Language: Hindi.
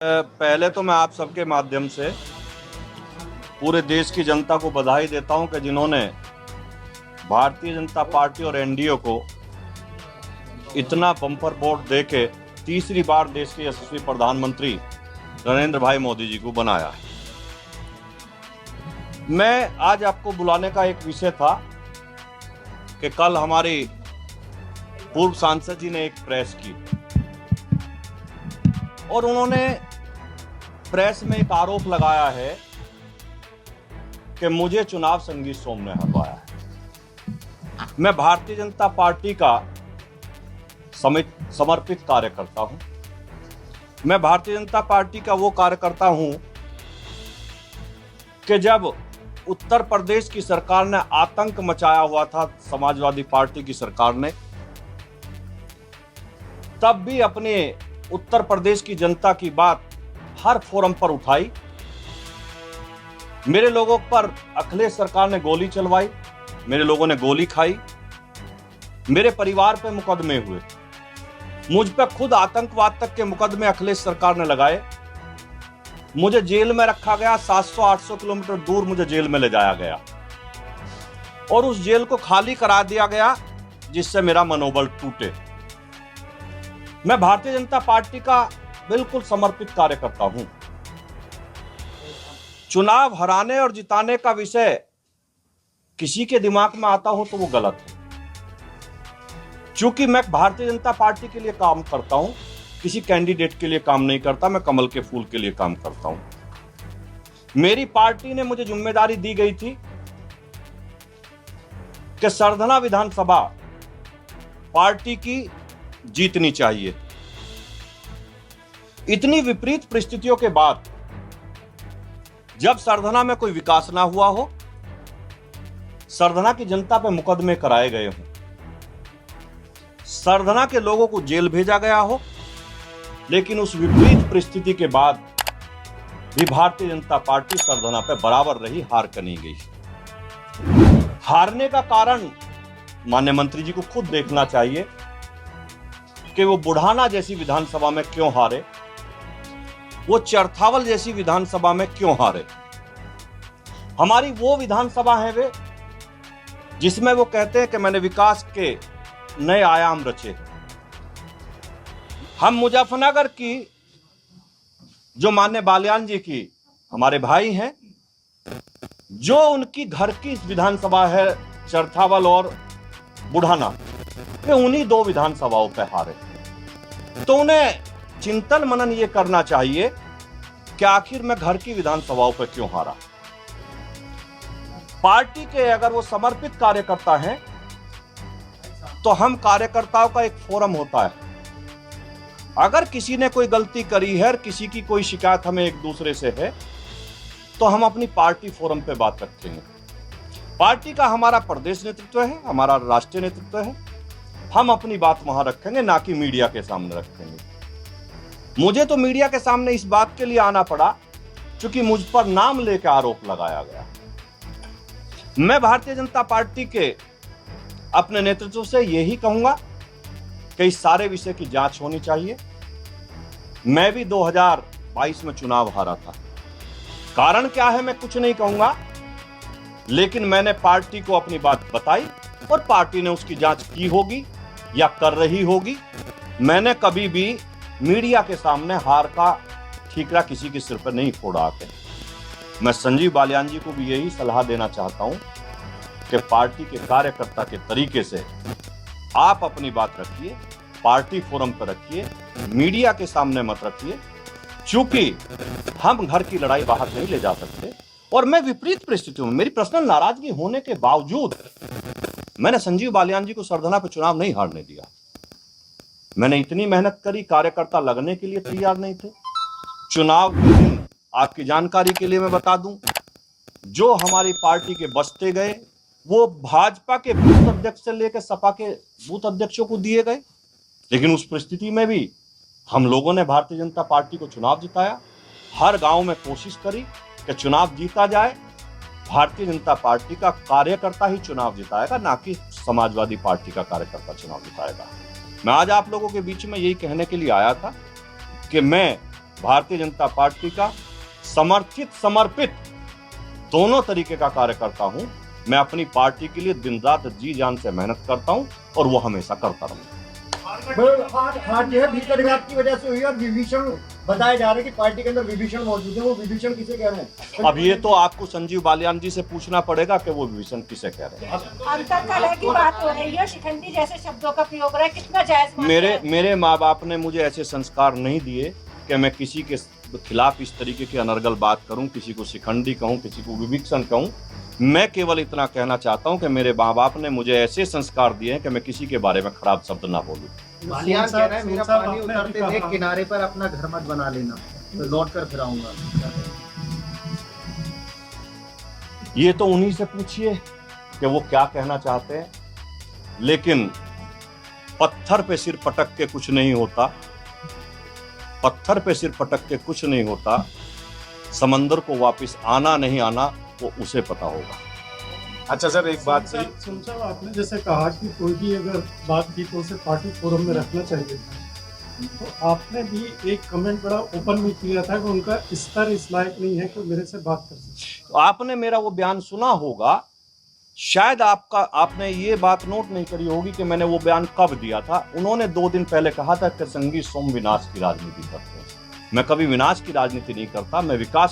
पहले तो मैं आप सबके माध्यम से पूरे देश की जनता को बधाई देता हूं कि जिन्होंने भारतीय जनता पार्टी और एनडीए को इतना बम्पर वोट देके तीसरी बार देश के यशस्वी प्रधानमंत्री नरेंद्र भाई मोदी जी को बनाया है। मैं आज आपको बुलाने का एक विषय था कि कल हमारी पूर्व सांसद जी ने एक प्रेस की और उन्होंने प्रेस में एक आरोप लगाया है कि मुझे चुनाव संगीत सोम ने हरवाया है। मैं भारतीय जनता पार्टी का समर्पित कार्यकर्ता हूं। मैं भारतीय जनता पार्टी का वो कार्यकर्ता हूं कि जब उत्तर प्रदेश की सरकार ने आतंक मचाया हुआ था, समाजवादी पार्टी की सरकार ने, तब भी अपने उत्तर प्रदेश की जनता की बात हर फोरम पर उठाई। मेरे लोगों पर अखिलेश सरकार ने गोली चलवाई, मेरे लोगों ने गोली खाई, मेरे परिवार पे मुकदमे हुए, मुझ पे खुद आतंकवाद तक के मुकदमे अखिलेश सरकार ने लगाए। मुझे जेल में रखा गया, 700-800 किलोमीटर दूर मुझे जेल में ले जाया गया और उस जेल को खाली करा दिया गया जिससे मेरा मनोबल टूटे। मैं भारतीय जनता पार्टी का बिल्कुल समर्पित कार्यकर्ता हूं। चुनाव हराने और जिताने का विषय किसी के दिमाग में आता हो तो वो गलत है। चूंकि मैं भारतीय जनता पार्टी के लिए काम करता हूं, किसी कैंडिडेट के लिए काम नहीं करता, मैं कमल के फूल के लिए काम करता हूं। मेरी पार्टी ने मुझे जिम्मेदारी दी गई थी कि सरधना विधानसभा पार्टी की जीतनी चाहिए। इतनी विपरीत परिस्थितियों के बाद जब सरधना में कोई विकास ना हुआ हो, सरधना की जनता पे मुकदमे कराए गए हों, सरधना के लोगों को जेल भेजा गया हो, लेकिन उस विपरीत परिस्थिति के बाद भी भारतीय जनता पार्टी सरधना पे बराबर रही, हार कर नहीं गई। हारने का कारण माननीय मंत्री जी को खुद देखना चाहिए कि वो बुढ़ाना जैसी विधानसभा में क्यों हारे, वो चरथावल जैसी विधानसभा में क्यों हारे। हमारी वो विधानसभा है वे जिसमें वो कहते हैं कि मैंने विकास के नए आयाम रचे। हम मुजफ्फरनगर की जो माननीय बालियान जी की हमारे भाई हैं, जो उनकी घर की विधानसभा है चरथावल और बुढ़ाना, वे उन्हीं दो विधानसभाओं पे हारे। तो उन्हें चिंतन मनन ये करना चाहिए कि आखिर मैं घर की विधानसभाओं पे क्यों हारा। पार्टी के अगर वो समर्पित कार्यकर्ता हैं तो हम कार्यकर्ताओं का एक फोरम होता है। अगर किसी ने कोई गलती करी है, किसी की कोई शिकायत हमें एक दूसरे से है, तो हम अपनी पार्टी फोरम पे बात रखेंगे। पार्टी का हमारा प्रदेश नेतृत्व है, हमारा राष्ट्रीय नेतृत्व है, हम अपनी बात वहां रखेंगे, ना कि मीडिया के सामने रखेंगे। मुझे तो मीडिया के सामने इस बात के लिए आना पड़ा क्योंकि मुझ पर नाम लेकर आरोप लगाया गया। मैं भारतीय जनता पार्टी के अपने नेतृत्व से यही कहूंगा कि इस सारे विषय की जांच होनी चाहिए। मैं भी 2022 में चुनाव हारा था। कारण क्या है मैं कुछ नहीं कहूंगा, लेकिन मैंने पार्टी को अपनी बात बताई और पार्टी ने उसकी जांच की होगी या कर रही होगी। मैंने कभी भी मीडिया के सामने हार का ठीकरा किसी के सिर पर नहीं फोड़ा आके। मैं संजीव बालियान जी को भी यही सलाह देना चाहता हूं कि पार्टी के कार्यकर्ता के तरीके से आप अपनी बात रखिए, पार्टी फोरम पर रखिए, मीडिया के सामने मत रखिए, क्योंकि हम घर की लड़ाई बाहर नहीं ले जा सकते। और मैं विपरीत परिस्थितियों में, मेरी पर्सनल नाराजगी होने के बावजूद, मैंने संजीव बालियान जी को सरधना पर चुनाव नहीं हारने दिया। मैंने इतनी मेहनत करी, कार्यकर्ता लगने के लिए तैयार नहीं थे। चुनाव के दिन आपकी जानकारी के लिए मैं बता दूं, जो हमारी पार्टी के बचते गए वो भाजपा के बूथ अध्यक्ष से लेकर सपा के बूथ अध्यक्षों को दिए गए। लेकिन उस परिस्थिति में भी हम लोगों ने भारतीय जनता पार्टी को चुनाव जिताया। हर गांव में कोशिश करी कि चुनाव जीता जाए। भारतीय जनता पार्टी का कार्यकर्ता ही चुनाव जिताएगा, ना कि समाजवादी पार्टी का कार्यकर्ता चुनाव जिताएगा। मैं आज आप लोगों के बीच में यही कहने के लिए आया था कि मैं भारतीय जनता पार्टी का समर्थित समर्पित दोनों तरीके का कार्यकर्ता हूं। मैं अपनी पार्टी के लिए दिन रात जी जान से मेहनत करता हूं और वो हमेशा करता रहूंगा। हार जो है भीतरघात की वजह से हुई और विभीषण बताया जा रहा है कि पार्टी के अंदर विभीषण मौजूद है। वो विभीषण किसे कह रहे हैं? अब ये तो आपको संजीव बालियान जी से पूछना पड़ेगा कि वो विभीषण किसे कह रहे हैं। अंतरकलह की बात हो रही है, शिखंडी जैसे शब्दों का प्रयोग हो रहा है, कितना जायज मानते हैं? मेरे माँ बाप ने मुझे ऐसे संस्कार नहीं दिए कि मैं किसी के खिलाफ इस तरीके की अनर्गल बात करूं, किसी को शिखंडी कहूं, किसी को विभीषण कहूं। मैं केवल इतना कहना चाहता हूं कि मेरे माँ बाप ने मुझे ऐसे संस्कार दिए हैं कि मैं किसी के बारे में खराब शब्द ना बोलूं। बालियान कह रहा है मेरा पानी उतरते देख किनारे पर अपना घर मत बना लेना, तो लौट कर फिर आऊंगा। ये तो उन्हीं से पूछिए कि वो क्या कहना चाहते हैं। लेकिन पत्थर पे सिर पटक के कुछ नहीं होता, पत्थर पे सिर पटक के कुछ नहीं होता। समंदर को वापस आना नहीं आना वो उसे पता होगा। अच्छा सर, एक बात थी, साहब आपने जैसे कहा कि कोई भी अगर बात की तो उसे पार्टी फोरम में रखना चाहिए, तो आपने भी एक कमेंट बड़ा ओपन में किया था कि उनका स्तर इस लायक नहीं है कि मेरे से बात कर सके। तो आपने मेरा वो बयान सुना होगा, शायद आपने ये बात नोट नहीं करी होगी कि मैंने वो बयान कब दिया था। उन्होंने 2 दिन पहले कहा था कि संगी सोम विनाश की राजनीति करते हैं। मैं कभी विनाश की राजनीति नहीं करता, मैं विकास